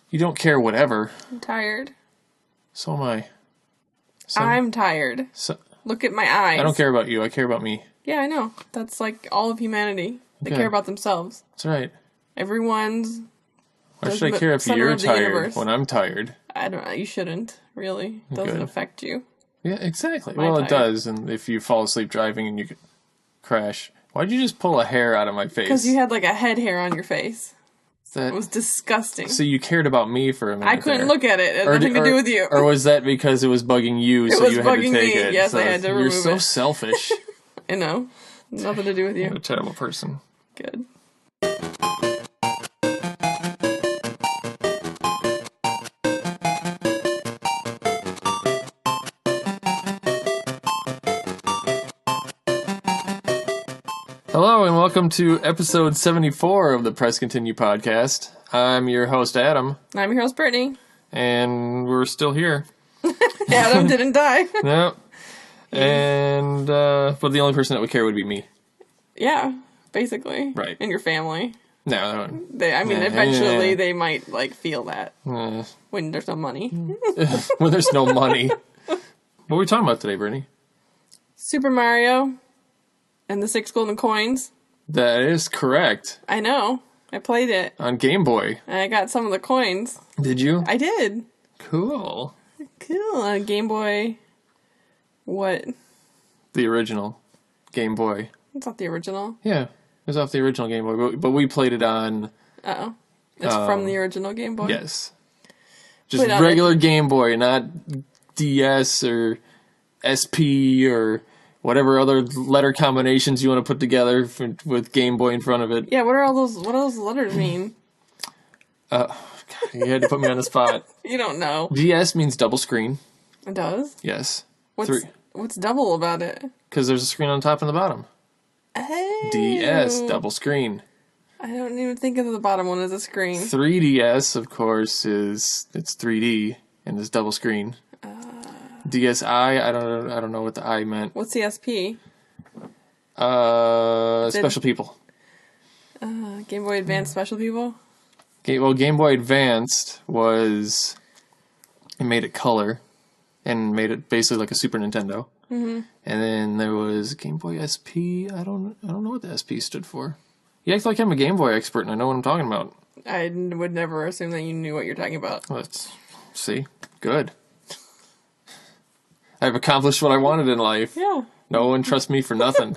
You don't care whatever. I'm tired. So am I. I'm tired. Look at my eyes. I don't care about you. I care about me. Yeah, I know. That's like all of humanity. They care about themselves. That's right. Everyone's... Why should I care if you're tired when I'm tired? I don't know. You shouldn't, really. It doesn't affect you. Yeah, exactly. Well, it does. And if you fall asleep driving and you could crash... Why'd you just pull a hair out of my face? Because you had like a head hair on your face. It was disgusting. So you cared about me for a minute. I couldn't look at it. It had nothing to do with you. Or was that because it was bugging you, so you had to take it? Yes, I had to remove it. You're so selfish. I know. Nothing to do with you. You're a terrible person. Good. Hello and welcome to episode 74 of the Press Continue podcast. I'm your host, Adam. I'm your host, Brittany. And we're still here. Adam didn't die. No. And, but the only person that would care would be me. Yeah, basically. Right. And your family. No. Eventually they might, like, feel that. When there's no money. When there's no money. What are we talking about today, Brittany? Super Mario. And the 6 golden coins. That is correct. I know. I played it. On Game Boy. And I got some of the coins. Did you? I did. Cool. Cool. On Game Boy... What? The original Game Boy. It's not the original. Yeah. It was off the original Game Boy, but we played it on... Uh-oh. It's from the original Game Boy? Yes. Just regular Game Boy, not DS or SP or... whatever other letter combinations you want to put together with Game Boy in front of it. Yeah, what do those letters mean? God, you had to put me on the spot. You don't know. DS means double screen. It does? Yes. What's double about it? Because there's a screen on top and the bottom. Oh. DS, double screen. I don't even think of the bottom one as a screen. 3DS, of course, it's 3D and is double screen. DSi, I don't know what the I meant. What's the SP? Special people. Game Boy Advance Special People? Game Boy Advanced was... it made it color and made it basically like a Super Nintendo. Mm-hmm. And then there was Game Boy SP. I don't know what the SP stood for. You act like I'm a Game Boy expert and I know what I'm talking about. I would never assume that you knew what you're talking about. Let's see. Good. I've accomplished what I wanted in life. Yeah. No one trusts me for nothing.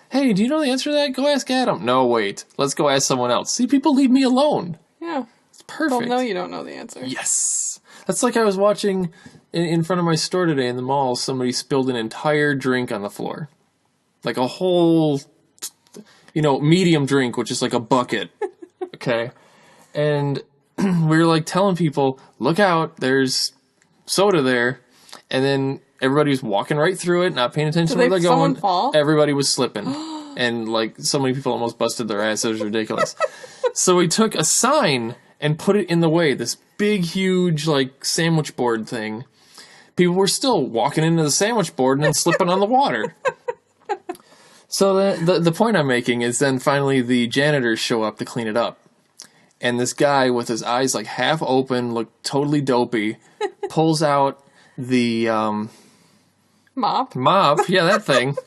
Hey, do you know the answer to that? Go ask Adam. No, wait. Let's go ask someone else. See, people leave me alone. Yeah. It's perfect. Well, no, you don't know the answer. Yes. That's like I was watching in front of my store today in the mall, somebody spilled an entire drink on the floor. Like a whole, medium drink, which is like a bucket. Okay. And we were like telling people, look out, there's soda there. And then everybody was walking right through it, not paying attention to where they're going. Fall? Everybody was slipping. And like so many people almost busted their ass. It was ridiculous. So we took a sign and put it in the way. This big, huge, like, sandwich board thing. People were still walking into the sandwich board and then slipping on the water. So the point I'm making is then finally the janitors show up to clean it up. And this guy with his eyes like half open, looked totally dopey, pulls out the Mop, yeah, that thing,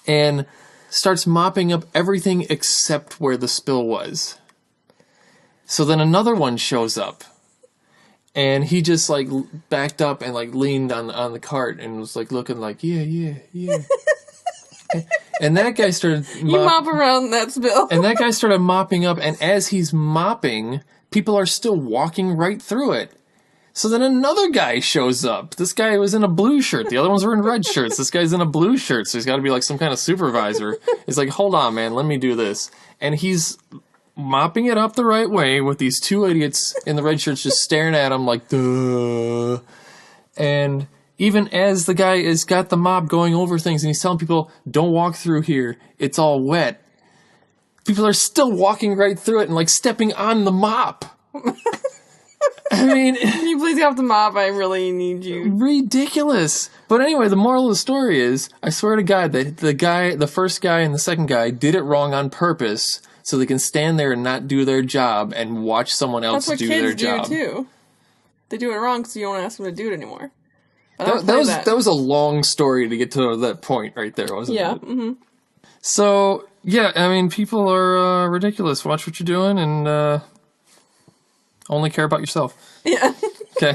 and starts mopping up everything except where the spill was. So then another one shows up, and he just like backed up and like leaned on the cart and was like looking like yeah. And that guy started mop around that spill. And that guy started mopping up, and as he's mopping, people are still walking right through it. So then another guy shows up. This guy was in a blue shirt. The other ones were in red shirts. This guy's in a blue shirt, so he's got to be like some kind of supervisor. He's like, hold on, man, let me do this. And he's mopping it up the right way with these two idiots in the red shirts just staring at him like, duh. And even as the guy has got the mop going over things and he's telling people, don't walk through here, it's all wet, people are still walking right through it and like stepping on the mop. I mean, can you please get off the mop? I really need you. Ridiculous. But anyway, the moral of the story is, I swear to God, that the first guy and the second guy did it wrong on purpose so they can stand there and not do their job and watch someone else do their job. That's what kids do, too. They do it wrong, so you don't ask them to do it anymore. That was a long story to get to that point right there, wasn't it? Yeah. Mm-hmm. So, yeah, I mean, people are ridiculous. Watch what you're doing and only care about yourself. Yeah. Okay.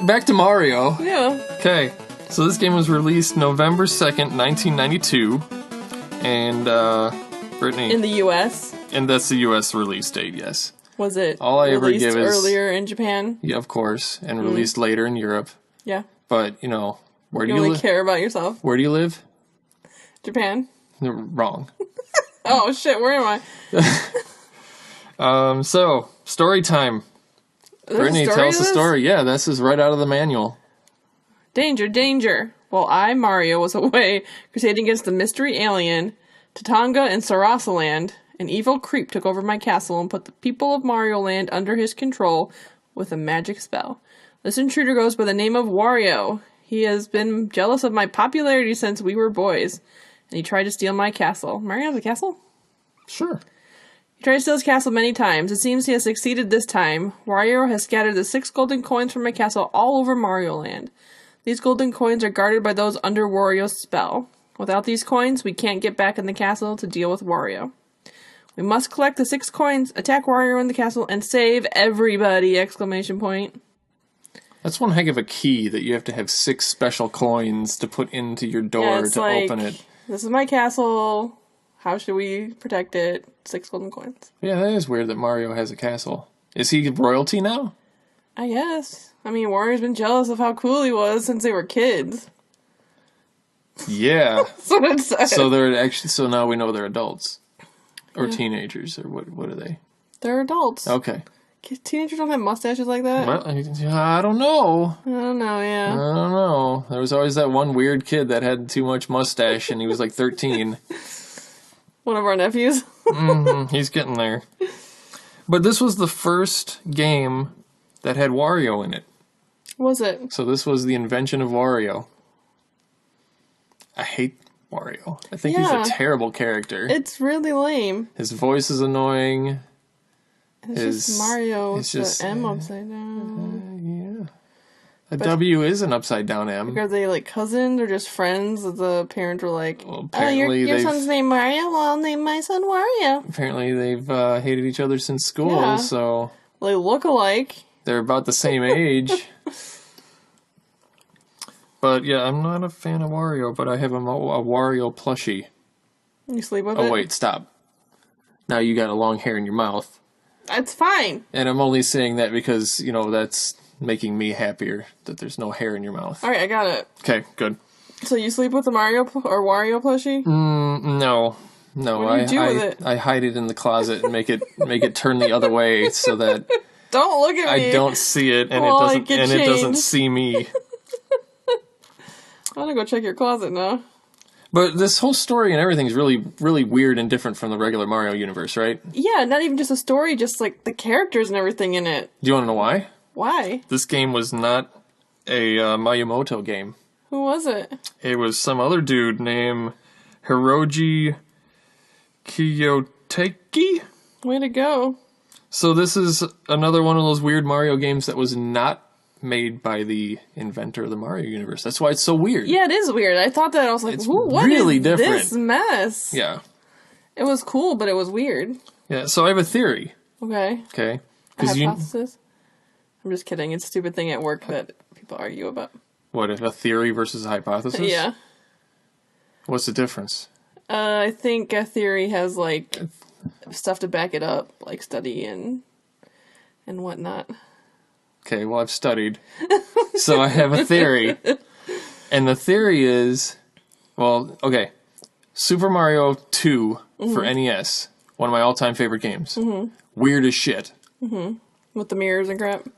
Back to Mario. Yeah. Okay, so this game was released November 2nd, 1992, and Brittany... In the U.S.? And that's the U.S. release date, yes. Was it All I ever give is earlier in Japan? Yeah, of course, and released later in Europe. Yeah. But, you know, where do you only live? care about yourself. Where do you live? Japan. Wrong. Oh, shit, where am I? So, story time. Brittany, tell us the story. Yeah, this is right out of the manual. Danger, danger. While I, Mario, was away crusading against the mystery alien, Tatanga and Sarasaland, an evil creep took over my castle and put the people of Mario Land under his control with a magic spell. This intruder goes by the name of Wario. He has been jealous of my popularity since we were boys, and he tried to steal my castle. Mario has a castle? Sure. He tried to steal his castle many times. It seems he has succeeded this time. Wario has scattered the 6 golden coins from my castle all over Mario Land. These golden coins are guarded by those under Wario's spell. Without these coins, we can't get back in the castle to deal with Wario. We must collect the 6 coins, attack Wario in the castle, and save everybody! Exclamation point. That's one heck of a key that you have to have 6 special coins to put into your door to open it. This is my castle. How should we protect it? 6 golden coins. Yeah, that is weird that Mario has a castle. Is he royalty now? I guess. I mean, Wario's been jealous of how cool he was since they were kids. Yeah. That's what it says. So now we know they're adults. Or teenagers, or what are they? They're adults. Okay. Teenagers don't have mustaches like that? Well, I don't know. I don't know, yeah. I don't know. There was always that one weird kid that had too much mustache and he was like 13. One of our nephews. He's getting there. But this was the first game that had Wario in it. Was it? So this was the invention of Wario. I hate Wario. I think he's a terrible character. It's really lame. His voice is annoying. It's just Mario with the M upside down. Yeah. A W is an upside down M. Are they like cousins or just friends? The parents were like, well, your son's named Mario? Well, I'll name my son Wario. Apparently they've hated each other since school, so... They look alike. They're about the same age. But yeah, I'm not a fan of Wario, but I have a Wario plushie. You sleep with it? Oh wait, stop. Now you got a long hair in your mouth. That's fine. And I'm only saying that because, you know, that's making me happier that there's no hair in your mouth. Alright, I got it. Okay, good. So you sleep with the Mario or Wario plushie? No. What do you do with it? I hide it in the closet and make it turn the other way so that don't look at me. I don't see it and it doesn't see me. I'm gonna go check your closet now. But this whole story and everything is really, really weird and different from the regular Mario universe, right? Yeah, not even just a story, just like the characters and everything in it. Do you want to know why? Why? This game was not a Miyamoto game. Who was it? It was some other dude named Hiroji Kiyotaki. Way to go. So this is another one of those weird Mario games that was not made by the inventor of the Mario universe. That's why it's so weird. Yeah, it is weird. I thought that. I was like, what really is different. This mess? Yeah. It was cool, but it was weird. Yeah, so I have a theory. Okay. Okay. A hypothesis? I'm just kidding. It's a stupid thing at work that people argue about. What, a theory versus a hypothesis? Yeah. What's the difference? I think a theory has, like, stuff to back it up, like study and whatnot. Okay, well, I've studied. So I have a theory. And the theory is, well, okay, Super Mario 2 for NES, one of my all-time favorite games. Weird as shit. With the mirrors and crap?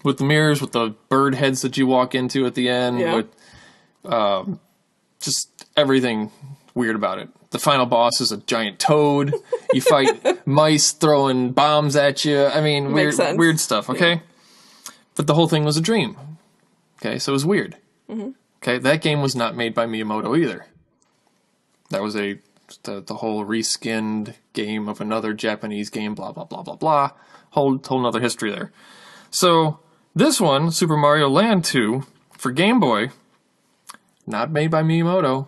With the mirrors, with the bird heads that you walk into at the end, with just everything weird about it. The final boss is a giant toad. You fight mice throwing bombs at you. I mean, weird stuff, okay? Yeah. But the whole thing was a dream. Okay, so it was weird. Mm-hmm. Okay, that game was not made by Miyamoto either. That was the whole reskinned game of another Japanese game, blah, blah, blah, blah, blah. Whole nother history there. So, this one, Super Mario Land 2, for Game Boy, not made by Miyamoto.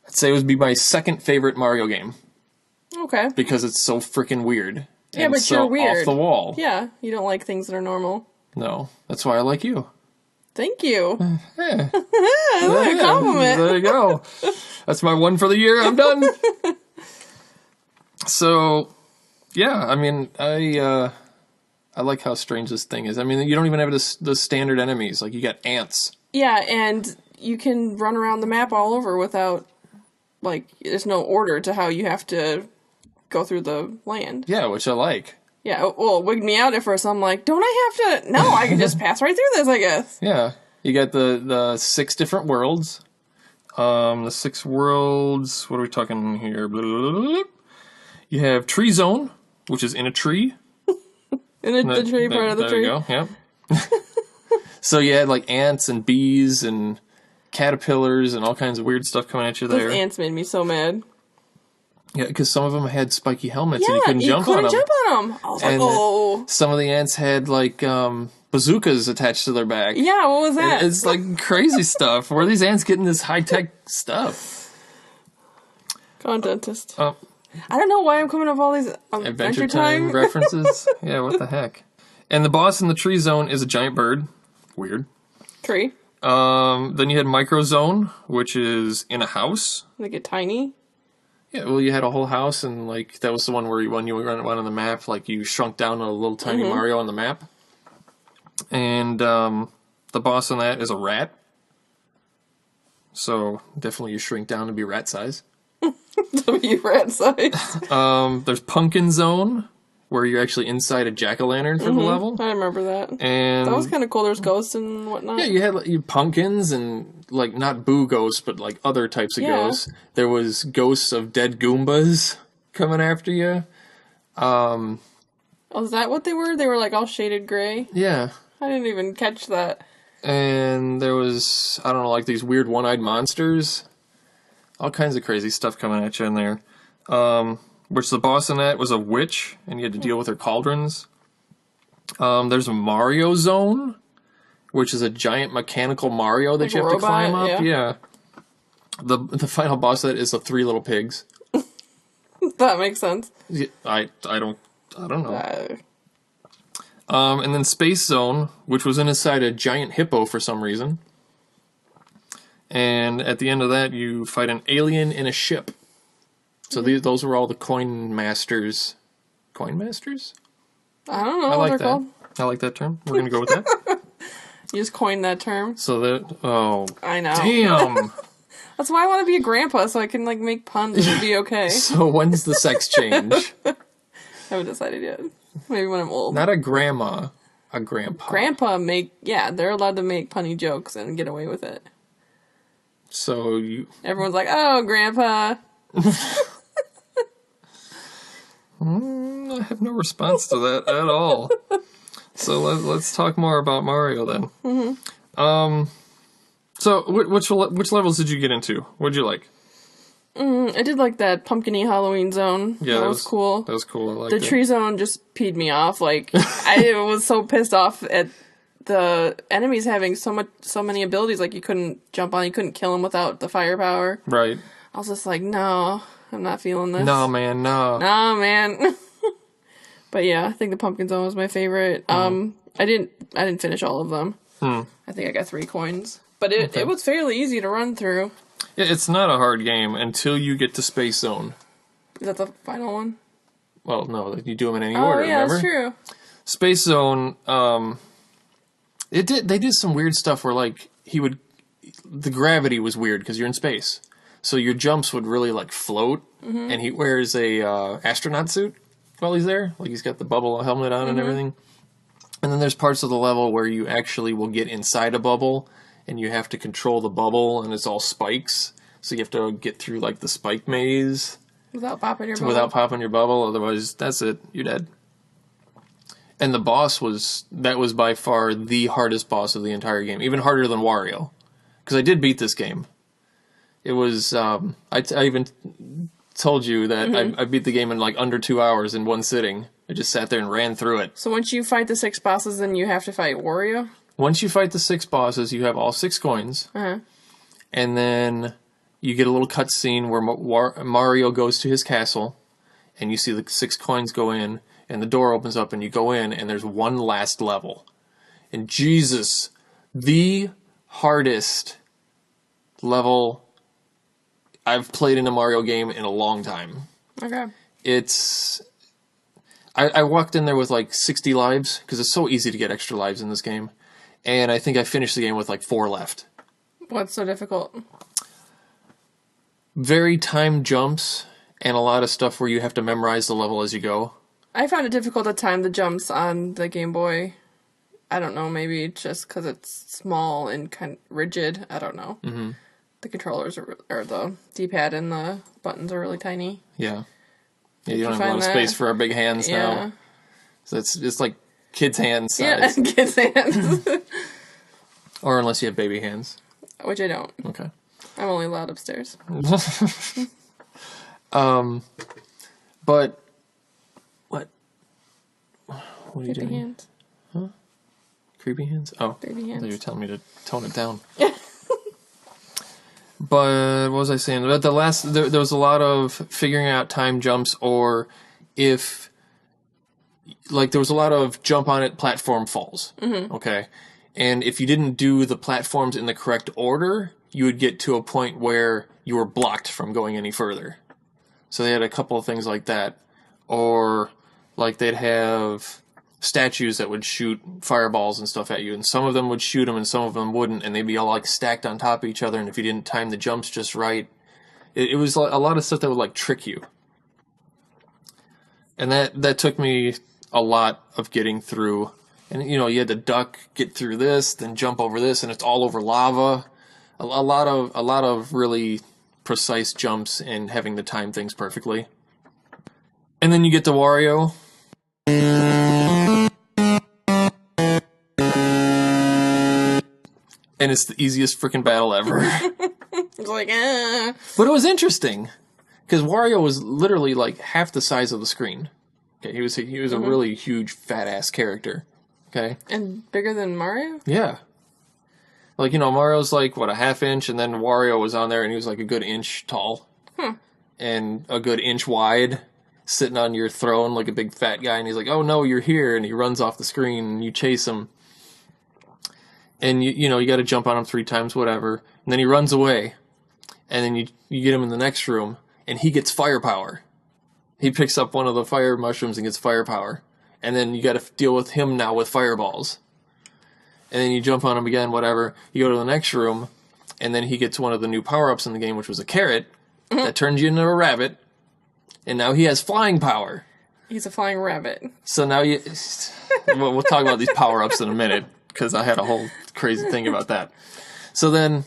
I'd say it would be my second favorite Mario game. Okay. Because it's so freaking weird. Yeah, but you're weird. Off the wall. Yeah, you don't like things that are normal. No, that's why I like you. Thank you. Yeah. That's a compliment. There you go. That's my one for the year. I'm done. So, yeah, I mean, I like how strange this thing is. I mean, you don't even have the standard enemies. Like, you got ants. Yeah, and you can run around the map all over without, like, there's no order to how you have to go through the land. Yeah, which I like. Yeah, well, it wigged me out at first. I'm like, don't I have to... No, I can just pass right through this, I guess. Yeah. You got the 6 different worlds. The 6 worlds... What are we talking here? Blah, blah, blah, blah. You have Tree Zone, which is in a tree. The tree part of the tree. There you go, yeah. So you had, like, ants and bees and caterpillars and all kinds of weird stuff coming at you there. Those ants made me so mad. Yeah, because some of them had spiky helmets and you couldn't jump on them. I was like, oh. Some of the ants had, like, bazookas attached to their back. Yeah, what was that? It's, like, crazy stuff. Where are these ants getting this high-tech stuff? Go on, dentist. I don't know why I'm coming up with all these Adventure Time references. Yeah, what the heck. And the boss in the Tree Zone is a giant bird. Weird. Tree. Then you had Micro Zone, which is in a house. They get tiny. Yeah, well, you had a whole house, and, like, that was the one where when you went on the map, like, you shrunk down a little tiny Mario on the map. And the boss on that is a rat. So, definitely you shrink down to be rat size. To be rat size. There's Pumpkin Zone, where you're actually inside a jack-o'-lantern for the level. I remember that. And that was kind of cool. There's ghosts and whatnot. Yeah, you had like, pumpkins and, like, not boo ghosts, but, like, other types of ghosts. There was ghosts of dead Goombas coming after you. Oh, is that what they were? They were, like, all shaded gray? Yeah. I didn't even catch that. And there was, I don't know, like, these weird one-eyed monsters. All kinds of crazy stuff coming at you in there. Which the boss in that was a witch, and you had to deal with her cauldrons. There's a Mario Zone, which is a giant mechanical Mario that like you have to climb up. Yeah. The final boss of that is the 3 little pigs. That makes sense. Yeah, I don't know. And then Space Zone, which was inside a giant hippo for some reason. And at the end of that, you fight an alien in a ship. So those were all the coin masters. Coin masters? I don't know what they're called. I like that term. We're going to go with that. You just coined that term. So that... Oh. I know. Damn. That's why I want to be a grandpa, so I can, like, make puns and be okay. So when's the sex change? I haven't decided yet. Maybe when I'm old. Not a grandma. A grandpa. Grandpa they're allowed to make punny jokes and get away with it. So you... Everyone's like, oh, grandpa. I have no response to that at all. So let's talk more about Mario then. Mm-hmm. So which levels did you get into? What'd you like? I did like that pumpkin-y Halloween zone. Yeah, that was cool. That was cool. I liked it. The tree zone just peed me off. Like I was so pissed off at the enemies having so many abilities. Like you couldn't jump on, you couldn't kill them without the firepower. Right. I was just like, no, I'm not feeling this. No, man, no. No, man. But yeah, I think the pumpkin zone was my favorite. I didn't finish all of them. I think I got 3 coins. But it was fairly easy to run through. Yeah, it's not a hard game until you get to Space Zone. Is that the final one? Well, no, you do them in any order, yeah, remember? That's true. Space Zone, they did some weird stuff where, like, the gravity was weird because you're in space. So your jumps would really, like, float, and he wears a astronaut suit while he's there. Like, he's got the bubble helmet on and everything. And then there's parts of the level where you actually will get inside a bubble, and you have to control the bubble, and it's all spikes. So you have to get through like the spike maze Without popping your bubble. without popping your bubble. Otherwise, that's it. You're dead. And the boss was by far the hardest boss of the entire game, even harder than Wario. Because I did beat this game. It was, I even told you that I beat the game in like under 2 hours in one sitting. I just sat there and ran through it. So once you fight the 6 bosses, then you have to fight Wario? Once you fight the 6 bosses, you have all 6 coins. Uh-huh. And then you get a little cutscene where Mario goes to his castle, and you see the 6 coins go in, and the door opens up, and you go in, and there's one last level. And Jesus, the hardest level I've played in a Mario game in a long time. Okay. It's... I walked in there with like 60 lives, because it's so easy to get extra lives in this game. And I think I finished the game with like 4 left. What's so difficult? Very timed jumps, and a lot of stuff where you have to memorize the level as you go. I found it difficult to time the jumps on the Game Boy. I don't know, maybe just because it's small and kind of rigid. I don't know. Mm-hmm. The controllers or the D-pad and the buttons are really tiny. Yeah. Yeah, you don't have a lot of space for our big hands now. So it's like kids' hands size. Yeah, kids' hands. Or unless you have baby hands. Which I don't. Okay. I'm only allowed upstairs. But what? What are you doing? Baby hands. Huh? Creepy hands? Oh. Baby hands. I thought you were telling me to tone it down. But what was I saying? But there was a lot of figuring out time jumps, or if like there was a lot of jump on it, platform falls. Mm-hmm. Okay, and if you didn't do the platforms in the correct order, you would get to a point where you were blocked from going any further. So they had a couple of things like that, or like they'd have statues that would shoot fireballs and stuff at you, and some of them would shoot them and some of them wouldn't, and they'd be all like stacked on top of each other, and if you didn't time the jumps just right, it was like a lot of stuff that would like trick you. And that took me a lot of getting through. And you know, you had to duck, get through this, then jump over this, and it's all over lava. A lot of really precise jumps and having to time things perfectly. And then you get to Wario. And it's the easiest freaking battle ever. It's like, But it was interesting, because Wario was literally like half the size of the screen. Okay, he was a really huge fat ass character. Okay, and bigger than Mario. Yeah, like you know, Mario's like what, a half inch, and then Wario was on there, and he was like a good inch tall, and a good inch wide, sitting on your throne like a big fat guy, and he's like, "Oh no, you're here!" and he runs off the screen, and you chase him. And you know, you got to jump on him 3 times, whatever. And then he runs away. And then you get him in the next room, and he gets firepower. He picks up one of the fire mushrooms and gets firepower. And then you got to deal with him now with fireballs. And then you jump on him again, whatever. You go to the next room, and then he gets one of the new power-ups in the game, which was a carrot that turns you into a rabbit. And now he has flying power. He's a flying rabbit. So now we'll talk about these power-ups in a minute, because I had a whole crazy thing about that. So then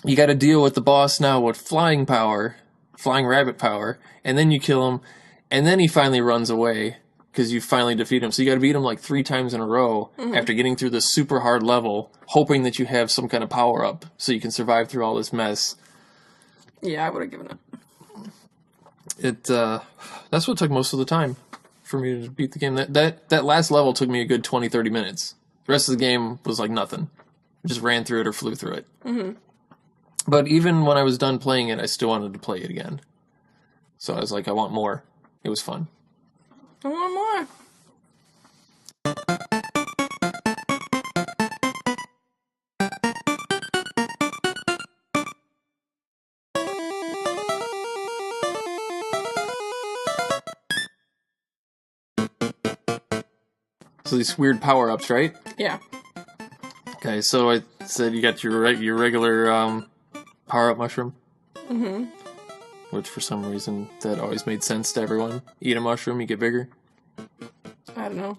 you got to deal with the boss now with flying rabbit power, and then you kill him, and then he finally runs away because you finally defeat him. So you got to beat him like 3 times in a row after getting through this super hard level, hoping that you have some kind of power up so you can survive through all this mess. Yeah, I would have given up. That's what took most of the time for me to beat the game. That last level took me a good 20-30 minutes. The rest of the game was like nothing. I just ran through it or flew through it. Mm-hmm. But even when I was done playing it, I still wanted to play it again. So I was like, I want more. It was fun. I want more. So these weird power-ups, right? Yeah. Okay, so I said you got your regular power-up mushroom. Mm-hmm. Which, for some reason, that always made sense to everyone. Eat a mushroom, you get bigger. I don't know.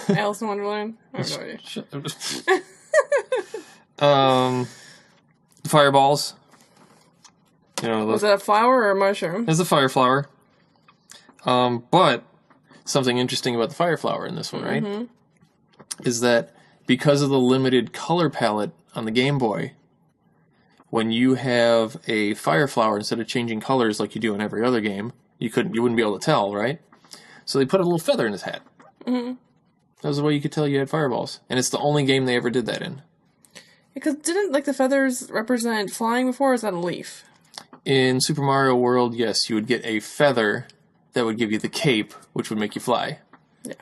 Alice in Wonderland? I have no idea. Fireballs. You know, Was that a flower or a mushroom? it's a fire flower. But something interesting about the fire flower in this one, right? Is that because of the limited color palette on the Game Boy, when you have a fire flower, instead of changing colors like you do in every other game, you wouldn't be able to tell, right? So they put a little feather in his hat. That was the way you could tell you had fireballs. And it's the only game they ever did that in. Because didn't the feathers represent flying before, or is that a leaf? In Super Mario World, yes, you would get a feather that would give you the cape, which would make you fly. Yeah.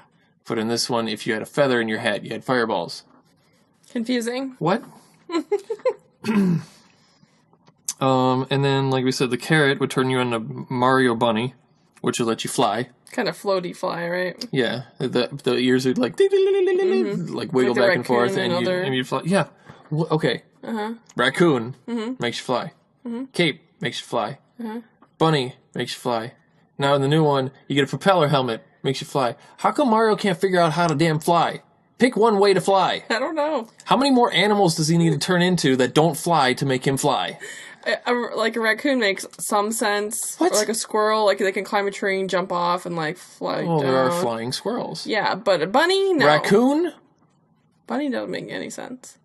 But in this one, if you had a feather in your hat, you had fireballs. Confusing. What? And then, like we said, the carrot would turn you into Mario Bunny, which would let you fly. Kind of floaty fly, right? Yeah, the ears would like wiggle back and forth, and you'd fly. Yeah, okay. Raccoon makes you fly. Cape makes you fly. Bunny makes you fly. Now in the new one, you get a propeller helmet, makes you fly. How come Mario can't figure out how to damn fly? Pick one way to fly. I don't know. How many more animals does he need to turn into that don't fly to make him fly? Like a raccoon makes some sense. What? Or like a squirrel, like they can climb a tree and jump off and like fly down. There are flying squirrels. Yeah, but a bunny, no. Raccoon? Bunny doesn't make any sense.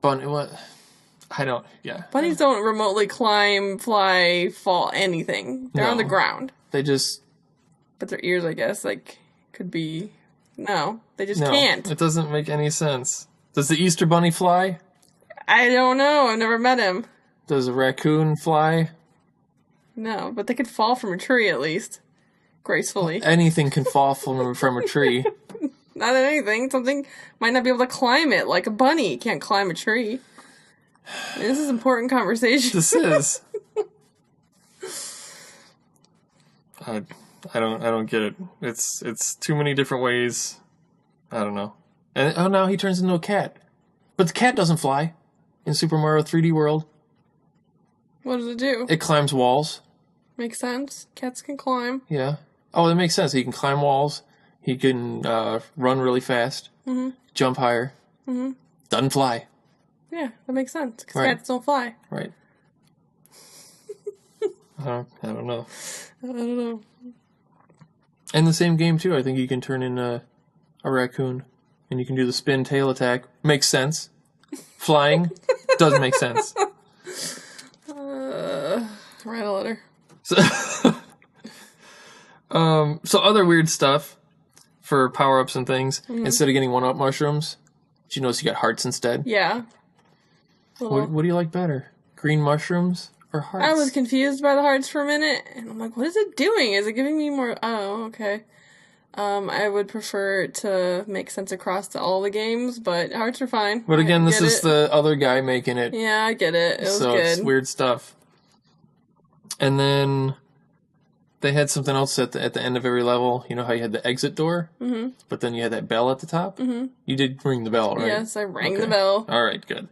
Bunny, what? I don't, yeah. Bunnies don't remotely climb, fly, fall, anything. They're on the ground. They just... But their ears, I guess, like, could be... No, they just No, can't. it doesn't make any sense. Does the Easter Bunny fly? I don't know. I've never met him. Does a raccoon fly? No, but they could fall from a tree at least. Gracefully. Anything can fall from a tree. Not anything. Something might not be able to climb it, like a bunny can't climb a tree. This is important conversation. This is. I don't get it. It's too many different ways. I don't know. And now he turns into a cat. But the cat doesn't fly in Super Mario 3D World. What does it do? It climbs walls. Makes sense. Cats can climb. Yeah. Oh, that makes sense. He can climb walls. He can run really fast. Jump higher. Doesn't fly. Yeah, that makes sense. Because Right. cats don't fly. Right. I don't know. I don't know. In the same game, too, I think you can turn in a raccoon. And you can do the spin tail attack. Makes sense. Flying doesn't make sense. Write a letter. So other weird stuff for power-ups and things. Instead of getting one-up mushrooms, did you notice you got hearts instead? Yeah. What do you like better? Green mushrooms or hearts? I was confused by the hearts for a minute, and I'm like, what is it doing? Is it giving me more... Oh, okay. I would prefer it to make sense across to all the games, but hearts are fine. But again, this is it. the other guy making it. Yeah, I get it. It was so good. It's weird stuff. And then they had something else at the end of every level. You know how you had the exit door? Mm-hmm. But then you had that bell at the top? Mm-hmm. You did ring the bell, right? Yes, I rang the bell. All right, good.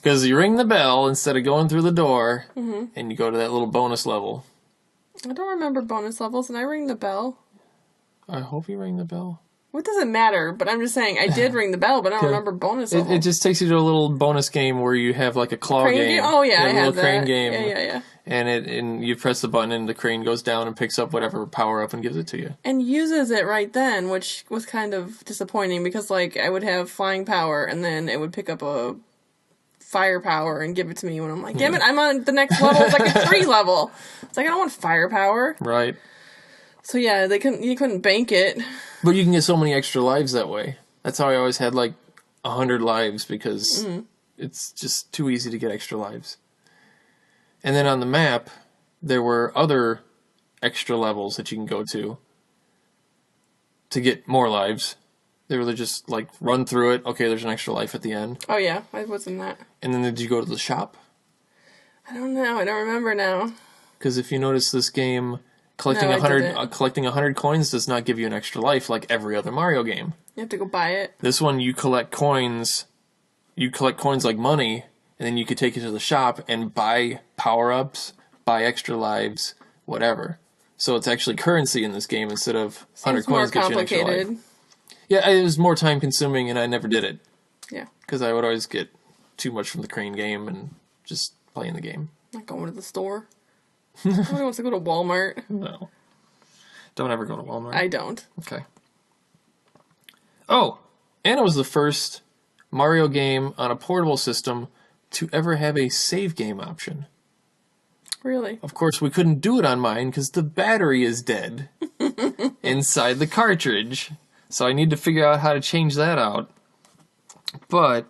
Because you ring the bell instead of going through the door, and you go to that little bonus level. I don't remember bonus levels, and I ring the bell. I hope you ring the bell. What does it matter? But I'm just saying, I did ring the bell, but I don't remember bonus level. It just takes you to a little bonus game where you have like a claw crane game. Oh, yeah, I a had little that. crane game. Yeah. And you press the button and the crane goes down and picks up whatever power up and gives it to you. And uses it right then, which was kind of disappointing because, like, I would have flying power and then it would pick up a fire power and give it to me when I'm like, damn it, I'm on the next level. It's like a tree level. It's like, I don't want fire power. Right. So yeah, you couldn't bank it. But you can get so many extra lives that way. That's how I always had like 100 lives because it's just too easy to get extra lives. And then on the map, there were other extra levels that you can go to get more lives. They were just like run through it. Okay, there's an extra life at the end. Oh yeah, I was in that. And then did you go to the shop? I don't know. I don't remember now. Because if you notice this game, collecting 100 coins does not give you an extra life like every other Mario game. You have to go buy it. This one, you collect coins. You collect coins like money, and then you could take it to the shop and buy power-ups, buy extra lives, whatever. So it's actually currency in this game instead of 100 coins get you an extra life. Yeah, it was more time-consuming, and I never did it. Yeah. Because I would always get too much from the crane game and just playing the game. Not going to the store. Nobody wants to go to Walmart. No. Don't ever go to Walmart. I don't. Okay. Oh, and it was the first Mario game on a portable system to ever have a save game option. Really? Of course, we couldn't do it on mine because the battery is dead inside the cartridge. So I need to figure out how to change that out. But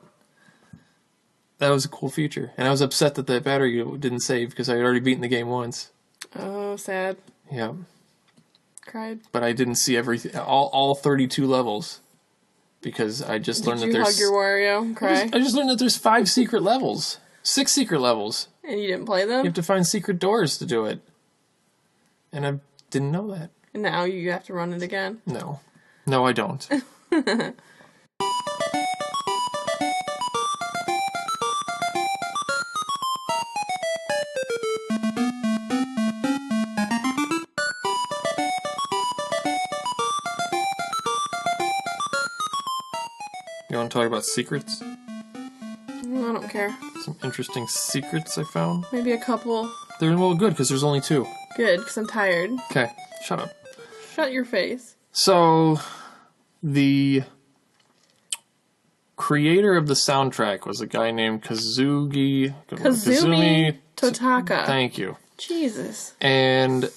that was a cool feature. And I was upset that the battery didn't save because I had already beaten the game once. Oh, sad. Yeah. Cried. But I didn't see everything, all 32 levels. Because I just learned that there's... Did you hug your Wario and cry? I just learned that there's 5 secret levels. 6 secret levels. And you didn't play them? You have to find secret doors to do it. And I didn't know that. And now you have to run it again? No. No, I don't. You want to talk about secrets? I don't care. Some interesting secrets I found. Maybe a couple. They're well good because there's only 2. Good, because I'm tired. Okay, shut up. Shut your face. So, the creator of the soundtrack was a guy named Kazumi Totaka. Thank you. Jesus. And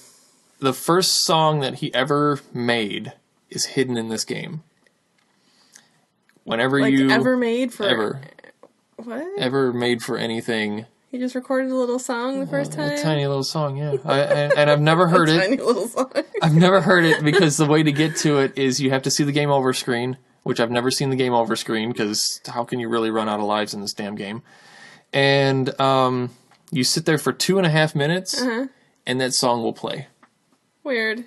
the first song that he ever made is hidden in this game. Whenever like you... ever made for... Ever. What? Ever made for anything. He just recorded a little song the first time? A tiny little song, yeah. And I've never heard it. Tiny little song. I've never heard it because the way to get to it is you have to see the game over screen, which I've never seen the game over screen because how can you really run out of lives in this damn game? And you sit there for 2.5 minutes, and that song will play. Weird.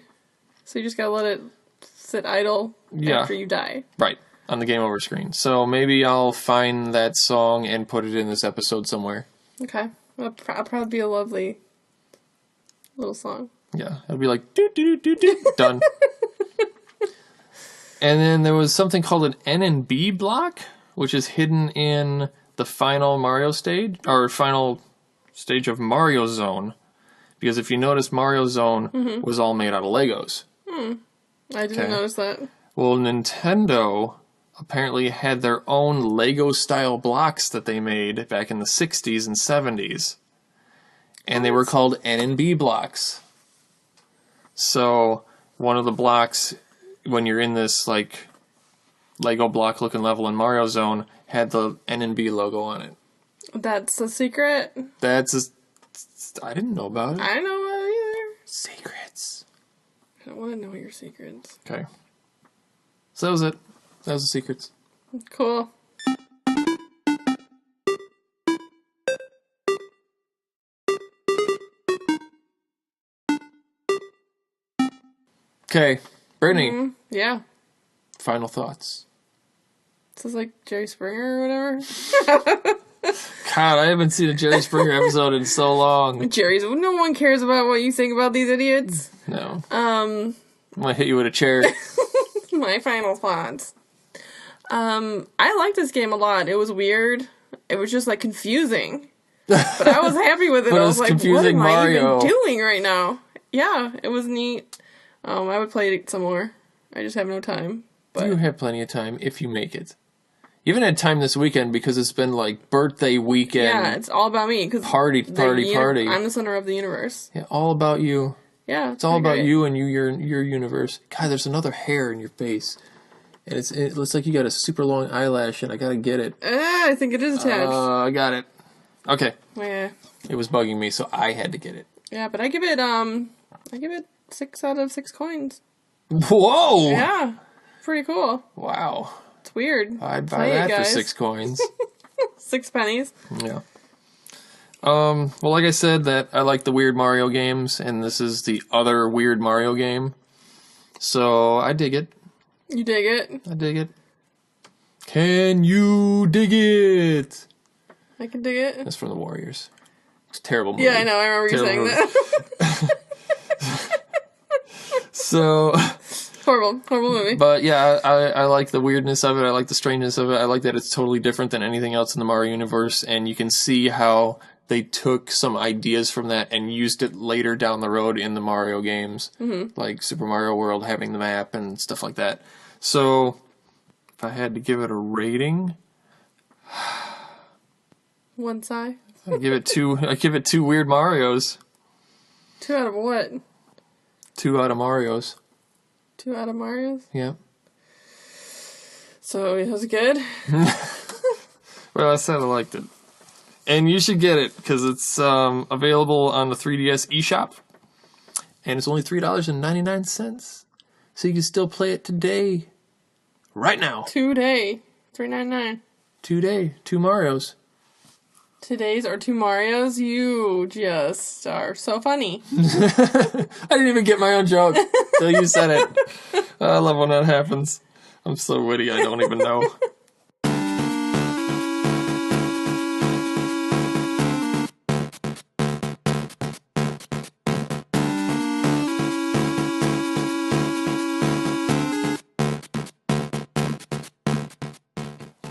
So you just gotta let it sit idle after you die. Right. On the game over screen. So maybe I'll find that song and put it in this episode somewhere. Okay. That'll probably be a lovely little song. Yeah. It'll be like, doo doo doo doo doo. Done. And then there was something called an N and B block, which is hidden in the final Mario stage, or final stage of Mario Zone. Because if you notice, Mario Zone was all made out of Legos. I didn't notice that. Well, Nintendo apparently had their own Lego-style blocks that they made back in the 60s and 70s. And they were called N and B blocks. So, one of the blocks, when you're in this, like, Lego block-looking level in Mario Zone, had the N and B logo on it. That's a secret? I didn't know about it. I don't know about it either. Secrets. I don't want to know your secrets. Okay. So that was it. That was the secrets. Cool. Okay. Brittany. Yeah. Final thoughts. This is like Jerry Springer or whatever. God, I haven't seen a Jerry Springer episode in so long. No one cares about what you think about these idiots. No. I'm gonna hit you with a chair. My final thoughts. I liked this game a lot. It was weird. It was just like confusing. But I was happy with it. But I was like, what am Mario. I even doing right now? Yeah, it was neat. I would play it some more. I just have no time. But You have plenty of time if you make it. You haven't had time this weekend because it's been like birthday weekend. yeah, it's all about me. Party. I'm the center of the universe. Yeah, all about you. Yeah. It's all about you and your universe. God, there's another hair in your face. And it looks like you got a super long eyelash, and I gotta get it. I think it is attached. I got it. Okay. Yeah. It was bugging me, so I had to get it. Yeah, but I give it 6 out of 6 coins. Whoa! Yeah. Pretty cool. Wow. It's weird. I'd buy Play that it, for guys. 6 coins. 6 pennies. Yeah. Well, like I said, that I like the weird Mario games, and this is the other weird Mario game. So, I dig it. You dig it? I dig it. Can you dig it? I can dig it. That's from the Warriors. It's a terrible movie. Yeah, I know. I remember you saying that. So... Horrible movie. But yeah, I like the weirdness of it. I like the strangeness of it. I like that it's totally different than anything else in the Mario universe, and you can see how they took some ideas from that and used it later down the road in the Mario games, like Super Mario World having the map and stuff like that. So, if I had to give it a rating, One side. I give it two weird Marios. 2 out of what? 2 out of Marios. 2 out of Marios? Yeah. So it was good? Well, I said I liked it. And you should get it, because it's available on the 3DS eShop. And it's only $3.99. So you can still play it today. Right now. Today. $3.99. Today. 2 Marios. Today's or 2 Marios? You just are so funny. I didn't even get my own joke till you said it. I love when that happens. I'm so witty, I don't even know.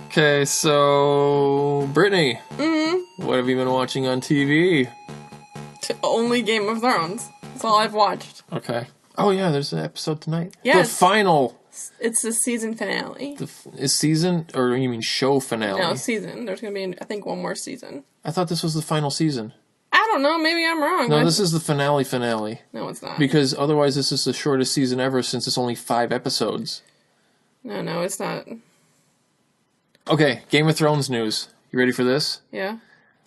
Okay, so Brittany, what have you been watching on TV? Only Game of Thrones. That's all I've watched. Okay. Oh yeah, there's an episode tonight. Yes. The final. It's the season finale. Is season, or you mean show finale? No, season. There's going to be, I think, one more season. I thought this was the final season. I don't know. Maybe I'm wrong. No, this is the finale. No, it's not. Because otherwise this is the shortest season ever since it's only 5 episodes. No, it's not. Okay, Game of Thrones news. You ready for this? Yeah.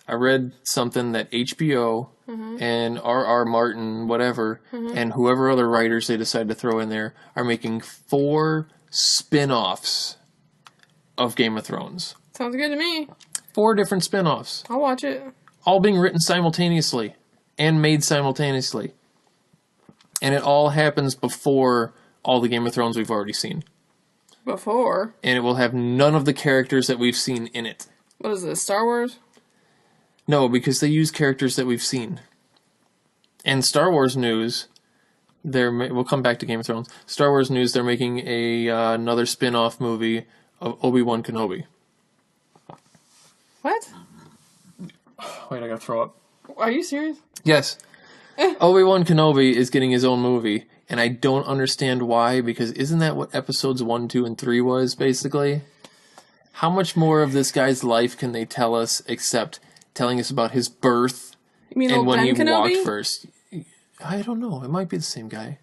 I read something that HBO and R.R. Martin, whatever, and whoever other writers they decide to throw in there are making 4 spin-offs of Game of Thrones. Sounds good to me. 4 different spin-offs. I'll watch it. All being written simultaneously and made simultaneously. And it all happens before all the Game of Thrones we've already seen. Before? And it will have none of the characters that we've seen in it. What is this, Star Wars? No, because they use characters that we've seen. And Star Wars news, we'll come back to Game of Thrones. Star Wars news, they're making another spin-off movie of Obi Wan Kenobi. What? Wait, I gotta throw up. Are you serious? Yes. Obi Wan Kenobi is getting his own movie, and I don't understand why, because isn't that what episodes 1, 2, and 3 was, basically? How much more of this guy's life can they tell us except telling us about his birth You mean and old when Ben he Kenobi? walked first? I don't know. It might be the same guy.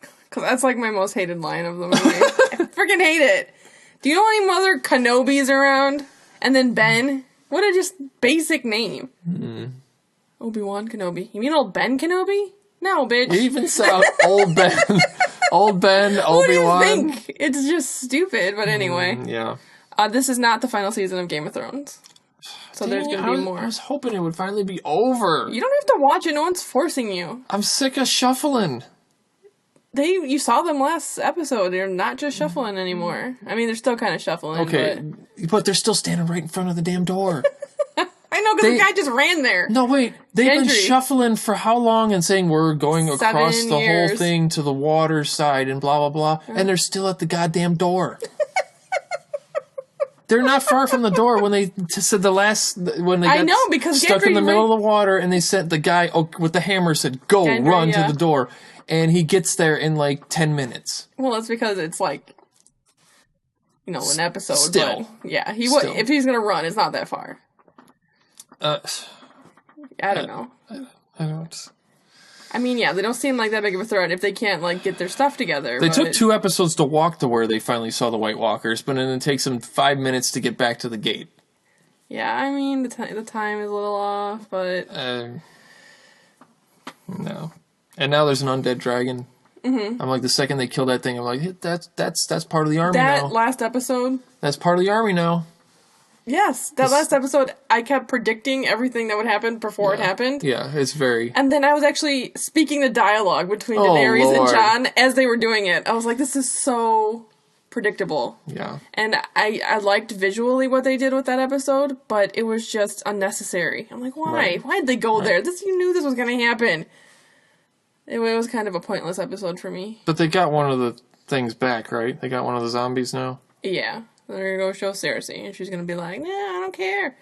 Because that's like my most hated line of the movie. I freaking hate it. Do you know any other Kenobis around? And then Ben? What a just basic name. Obi-Wan Kenobi. You mean old Ben Kenobi? No, bitch. It even sounds old Ben. Old Ben, Obi-Wan. What do you think? It's just stupid, but anyway. Yeah. This is not the final season of Game of Thrones. So there's going to be more. I was hoping it would finally be over. You don't have to watch it. No one's forcing you. I'm sick of shuffling. You saw them last episode. They're not just shuffling anymore. I mean, they're still kind of shuffling. Okay, but they're still standing right in front of the damn door. I know, because the guy just ran there. No, wait. They've been Gendry. shuffling for how long and saying we're going across 7 the whole years. thing to the water side and blah, blah, blah. And they're still at the goddamn door. They're not far from the door when they said when they I got know, because stuck in the Gendry middle of the water and they sent the guy with the hammer said, go, Gendry, run yeah. to the door. And he gets there in like 10 minutes. Well, it's because it's like, an episode. Still. But yeah, Still. if he's going to run, it's not that far. I don't know. I don't. I mean, yeah, they don't seem like that big of a threat if they can't, get their stuff together. They took 2 episodes to walk to where they finally saw the White Walkers, but then it takes them 5 minutes to get back to the gate. Yeah, I mean, the time is a little off, but... No. And now there's an undead dragon. Mm-hmm. I'm like, the second they kill that thing, I'm like, hey, that's part of the army now. That last episode... That's part of the army now. Yes, that last episode, I kept predicting everything that would happen before it happened. Yeah, it's very... And then I was actually speaking the dialogue between Daenerys and Jon as they were doing it. I was like, this is so predictable. Yeah. And I liked visually what they did with that episode, but it was just unnecessary. I'm like, why? Right. Why'd they go there? You knew this was going to happen. It was kind of a pointless episode for me. But they got one of the things back, right? They got one of the zombies now? Yeah. They're going to go show Cersei, and she's going to be like, nah, I don't care.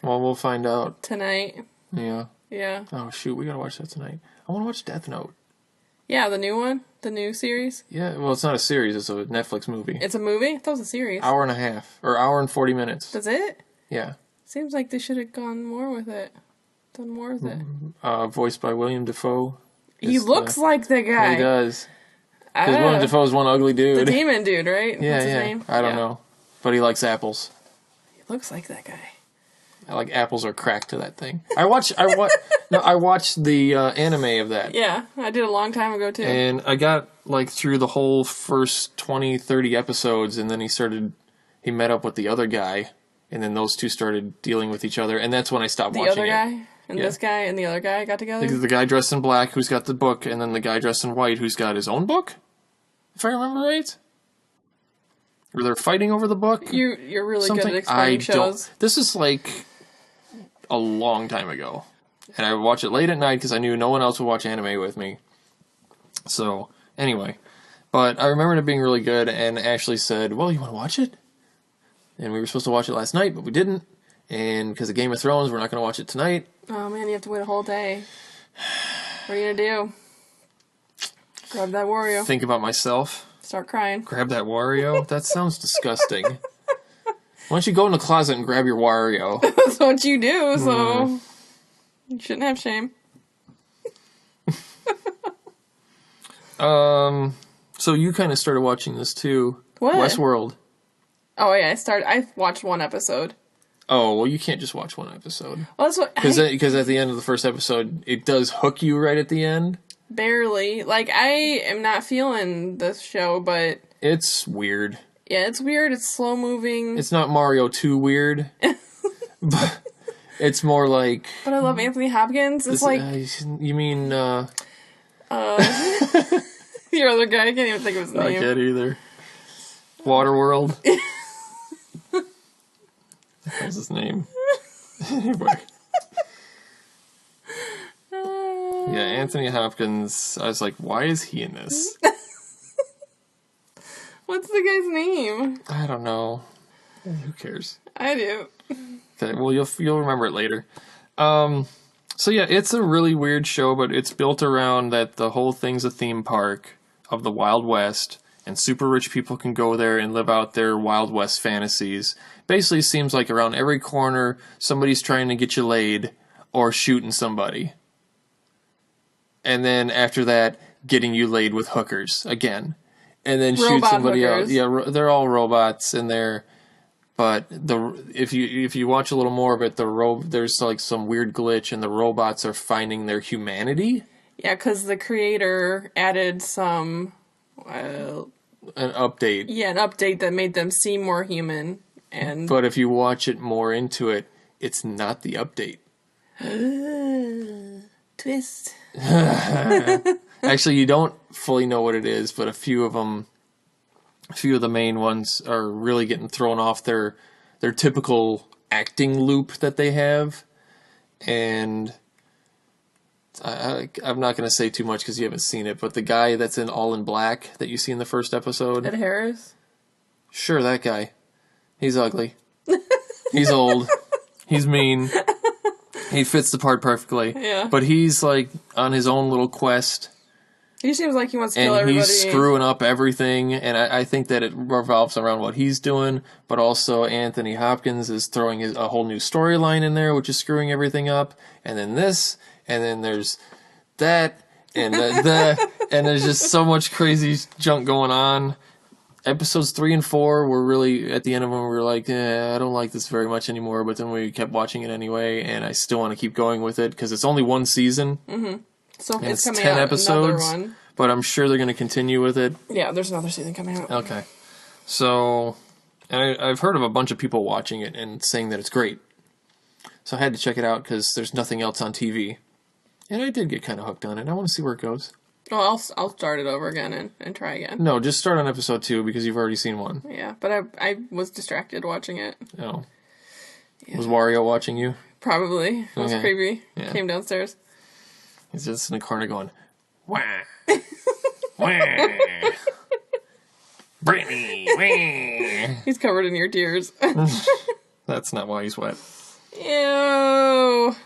Well, we'll find out. Tonight. Yeah. Yeah. Oh, shoot. We gotta watch that tonight. I want to watch Deathnote. Yeah, the new one? The new series? Yeah, well, it's not a series. It's a Netflix movie. It's a movie? I thought it was a series. Hour and a half. Or hour and 40 minutes. That's it? Yeah. Seems like they should have gone more with it. Done more with it. Voiced by William Dafoe. He looks like the guy. He does. Because William Dafoe is one ugly dude. The demon dude, right? Yeah, What's his name? I don't know. But he likes apples. He looks like that guy. I like apples are cracked to that thing. I watched the anime of that. Yeah, I did a long time ago too. And I got like through the whole first 20, 30 episodes, and then he met up with the other guy, and then those two started dealing with each other, and that's when I stopped watching it. The other guy? And this guy and the other guy got together? The guy dressed in black who's got the book, and then the guy dressed in white who's got his own book? If I remember right? Or they're fighting over the book? You're really good at explaining shows. This is like a long time ago. And I would watch it late at night because I knew no one else would watch anime with me. So, anyway. But I remember it being really good, and Ashley said, well, you want to watch it? And we were supposed to watch it last night, but we didn't. And because of Game of Thrones, we're not going to watch it tonight. Oh, man, you have to wait a whole day. What are you going to do? Grab that Wario. Think about myself. Start crying. Grab that Wario? That sounds disgusting. Why don't you go in the closet and grab your Wario? That's what you do, so you shouldn't have shame. So you kind of started watching this too. What? Westworld. Oh yeah, I watched one episode. Oh, well, you can't just watch one episode. Well, that's what because at the end of the first episode, it does hook you right at the end. Barely. Like, I am not feeling this show, but it's weird. Yeah, it's weird. It's slow moving. It's not Mario 2 weird. But it's more like... But I love Anthony Hopkins. It's like... you mean... your other guy, I can't even think of his name. I can't either. Waterworld. What's his name? Anyway. Yeah, Anthony Hopkins. I was like, why is he in this? What's the guy's name? I don't know. Who cares? I do. Okay, well, you'll remember it later. So yeah, it's a really weird show, but it's built around that the whole thing's a theme park of the Wild West, and super rich people can go there and live out their Wild West fantasies. Basically, it seems like around every corner, somebody's trying to get you laid or shooting somebody. And then after that, getting you laid with hookers again. And then shoot somebody else. Yeah, they're all robots in there. But if you watch a little more of it, there's like some weird glitch, and the robots are finding their humanity. Yeah, because the creator added some... an update. Yeah, an update that made them seem more human. But if you watch it more into it, it's not the update. Twist. Actually, you don't fully know what it is, but a few of the main ones are really getting thrown off their typical acting loop that they have. And I'm not going to say too much because you haven't seen it, but the guy that's in All in Black that you see in the first episode. Ed Harris? Sure, that guy. He's ugly. He's old. He's mean. He fits the part perfectly. Yeah. But he's like on his own little quest. He seems like he wants to kill everybody. And he's screwing up everything, and I think that it revolves around what he's doing, but also Anthony Hopkins is throwing a whole new storyline in there, which is screwing everything up, and then this, and then there's that, and that, and there's just so much crazy junk going on. Episodes 3 and 4 were really, at the end of them, we were like, I don't like this very much anymore, but then we kept watching it anyway, and I still want to keep going with it, because it's only one season. Mm-hmm. So it's coming 10 out episodes, another one. But I'm sure they're going to continue with it. Yeah, there's another season coming out. Okay. So, and I've heard of a bunch of people watching it and saying that it's great. So I had to check it out because there's nothing else on TV. And I did get kind of hooked on it. I want to see where it goes. Well, I'll start it over again and try again. No, just start on episode 2 because you've already seen 1. Yeah, but I was distracted watching it. Oh. Yeah. Was Wario watching you? Probably. It was creepy. Yeah. Came downstairs. He's just in the corner going, wah, wah, Brittany, wah. He's covered in your tears. That's not why he's wet. Ew.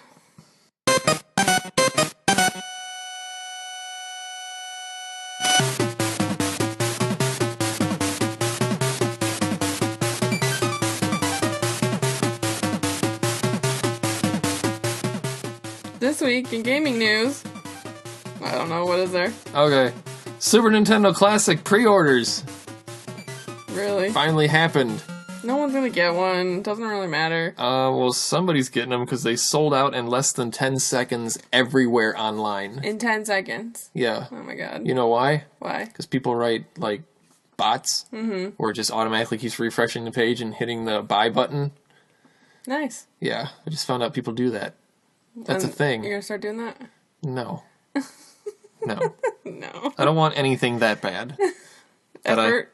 This week in gaming news, I don't know, what is there? Okay. Super Nintendo Classic pre-orders Really? finally happened. No one's gonna get one. Doesn't really matter. Well, somebody's getting them because they sold out in less than 10 seconds everywhere online. In 10 seconds. Yeah. Oh my god. You know why? Why? Because people write, like, bots, where it just automatically keeps refreshing the page and hitting the buy button. Nice. Yeah, I just found out people do that. That's a thing. You're gonna start doing that? No. No. No. I don't want anything that bad. Effort?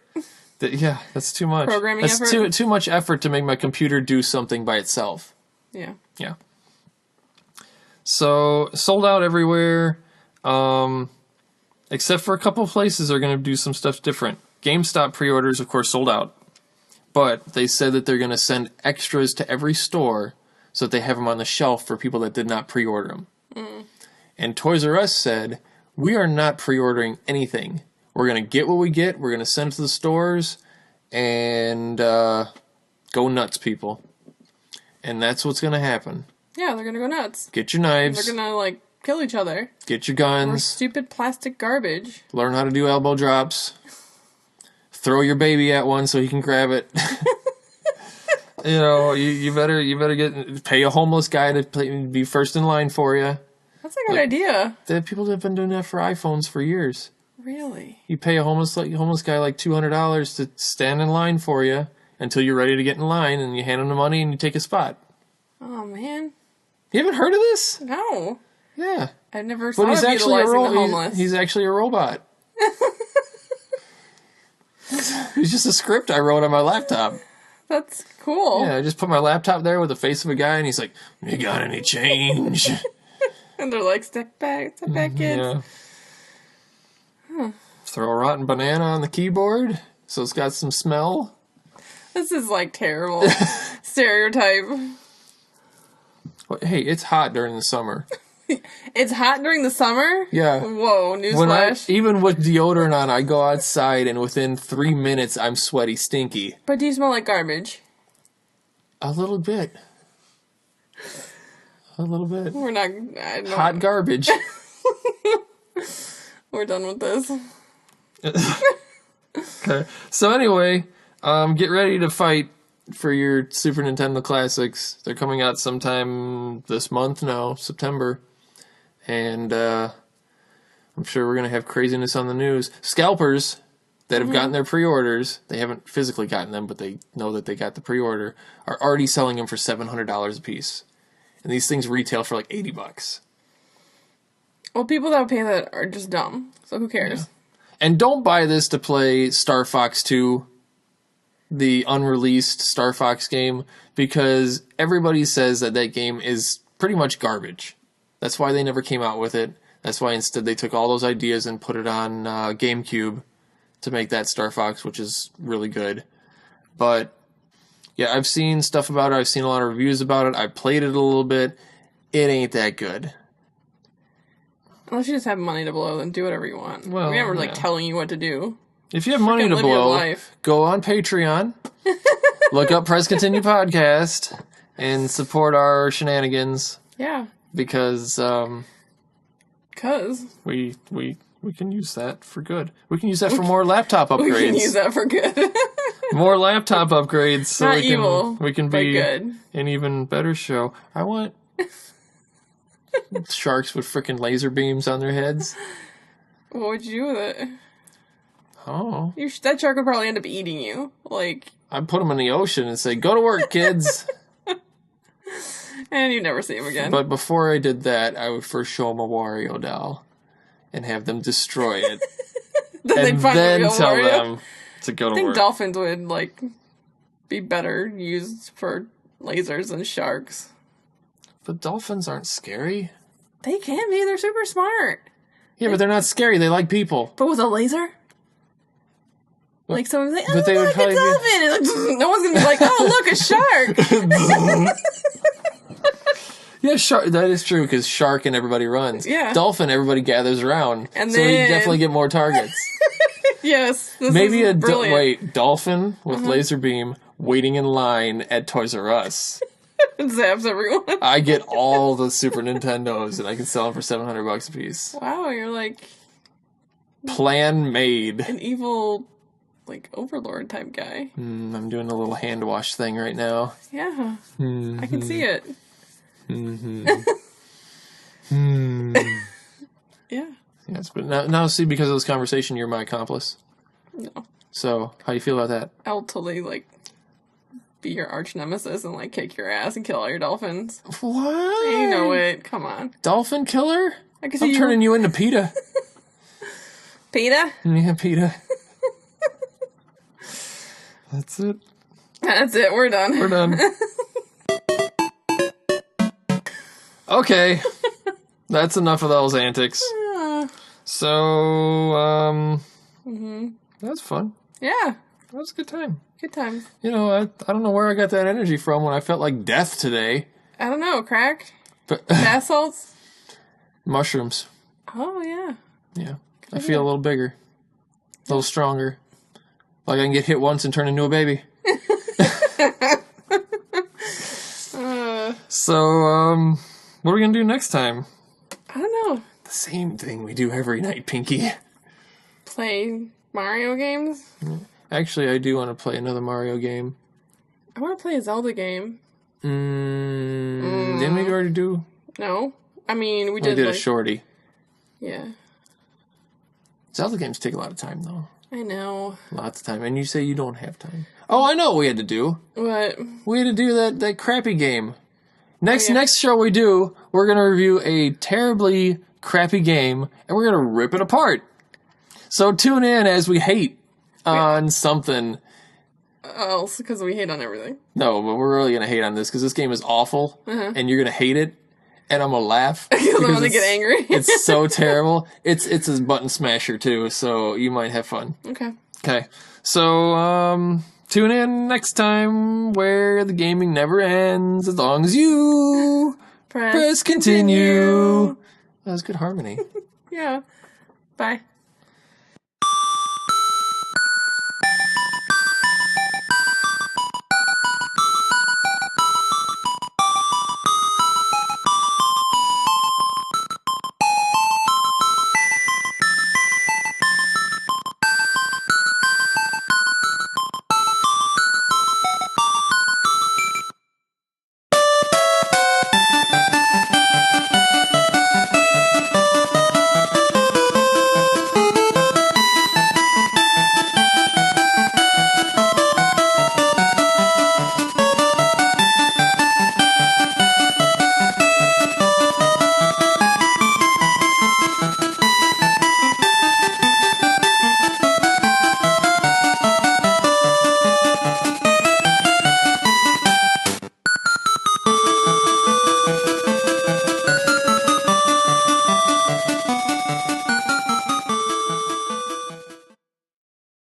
Yeah, that's too much. Programming that's effort? too much effort to make my computer do something by itself. Yeah. Yeah. So, sold out everywhere. Except for a couple places they're going to do some stuff different. GameStop pre-orders, of course, sold out. But they said that they're going to send extras to every store so that they have them on the shelf for people that did not pre-order them. And Toys R Us said, we are not pre-ordering anything. We're going to get what we get. We're going to send it to the stores. And go nuts, people. And that's what's going to happen. Yeah, they're gonna go nuts. Get your knives. They're gonna, like, kill each other. Get your Or guns. stupid plastic garbage. Learn how to do elbow drops. Throw your baby at one so he can grab it. You know, you better pay a homeless guy to be first in line for you. That's a good idea. People have been doing that for iPhones for years. Really? You pay a homeless guy like $200 to stand in line for you until you're ready to get in line, and you hand him the money and you take a spot. Oh, man. You haven't heard of this? No. Yeah. I've never But thought he's of actually utilizing the homeless. he's actually a robot. He's just a script I wrote on my laptop. That's cool. Yeah, I just put my laptop there with the face of a guy, and he's like, "You got any change?" And they're like, step back, kids. Yeah. Throw a rotten banana on the keyboard so it's got some smell. This is, like, terrible. Stereotype. Well, hey, it's hot during the summer. It's hot during the summer? Yeah. Whoa, newsflash. Even with deodorant on, I go outside, and within 3 minutes, I'm sweaty, stinky. But do you smell like garbage? A little bit. A little bit. We're not... I don't, Hot garbage. We're done with this. Okay. So anyway, get ready to fight for your Super Nintendo Classics. They're coming out sometime this month now, September. And I'm sure we're going to have craziness on the news. Scalpers that have gotten their pre-orders, they haven't physically gotten them, but they know that they got the pre-order, are already selling them for $700 a piece. And these things retail for like $80. Well, people that would pay that are just dumb. So who cares? Yeah. And don't buy this to play Star Fox 2, the unreleased Star Fox game, because everybody says that game is pretty much garbage. That's why they never came out with it. That's why instead they took all those ideas and put it on GameCube to make that Star Fox, which is really good. But yeah, I've seen stuff about it. I've seen a lot of reviews about it. I played it a little bit. It ain't that good. Unless you just have money to blow, then do whatever you want. Well, we weren't, like, yeah. telling you what to do. If you have money to live your blow, life. go on Patreon, look up Press Continue Podcast, and support our shenanigans. Yeah. Because we can use that for good. We can use that for more laptop upgrades. We can use that for good. More laptop upgrades so Not evil, we can but be good. an even better show. I want sharks with freaking laser beams on their heads. What would you do with it? Oh. That shark would probably end up eating you. Like... I'd put them in the ocean and say, go to work, kids. And you'd never see him again. But before I did that, I would first show them a Wario doll and have them destroy it. Then tell them to go to work. I think dolphins would, like, be better used for lasers than sharks. But dolphins aren't scary. They can be. They're super smart. Yeah, but they're not scary. They like people. But with a laser? What? Like, someone's like, oh, But they would look, probably a dolphin! And like, no one's gonna be like, oh, look, a shark! Yeah, shark. That is true, because shark and everybody runs. Yeah. Dolphin, everybody gathers around. And so then... you definitely get more targets. Yes. Maybe brilliant. dolphin with laser beam waiting in line at Toys R Us. It zaps everyone. I get all the Super Nintendos, and I can sell them for $700 a piece. Wow, you're like Plan made. an evil, like, overlord type guy. I'm doing a little hand wash thing right now. Yeah. I can see it. Yeah. Yes, but now see, because of this conversation, you're my accomplice. No. So, how do you feel about that? I'll totally, like, be your arch nemesis and, like, kick your ass and kill all your dolphins. What? You know it. Come on. Dolphin killer? I can see I'm turning you into PETA. PETA? Yeah, PETA. That's it. That's it. We're done. We're done. Okay. That's enough of those antics. So, that's fun. Yeah. That was a good time. Good times. You know, I don't know where I got that energy from when I felt like death today. I don't know. Crack? But Bath salts? mushrooms. Oh, yeah. Yeah. I feel a little bigger. A little stronger. Like I can get hit once and turn into a baby. So, what are we going to do next time? I don't know. The same thing we do every night, Pinky. Play Mario games? Actually, I do want to play another Mario game. I want to play a Zelda game. Didn't we already do? No. I mean, we We did a like, shorty. Yeah. Zelda games take a lot of time, though. I know. Lots of time. And you say you don't have time. Oh, I know what we had to do. What? We had to do that crappy game. Next yeah. show we do, we're going to review a terribly crappy game, and we're going to rip it apart. So tune in as we hate on something. Oh, because we hate on everything. No, but we're really going to hate on this, because this game is awful, and you're going to hate it, and I'm going to laugh. Because I'm going to get angry. It's so terrible. It's a button smasher, too, so you might have fun. Okay. So, tune in next time where the gaming never ends as long as you press continue. That was good harmony. Yeah. Bye.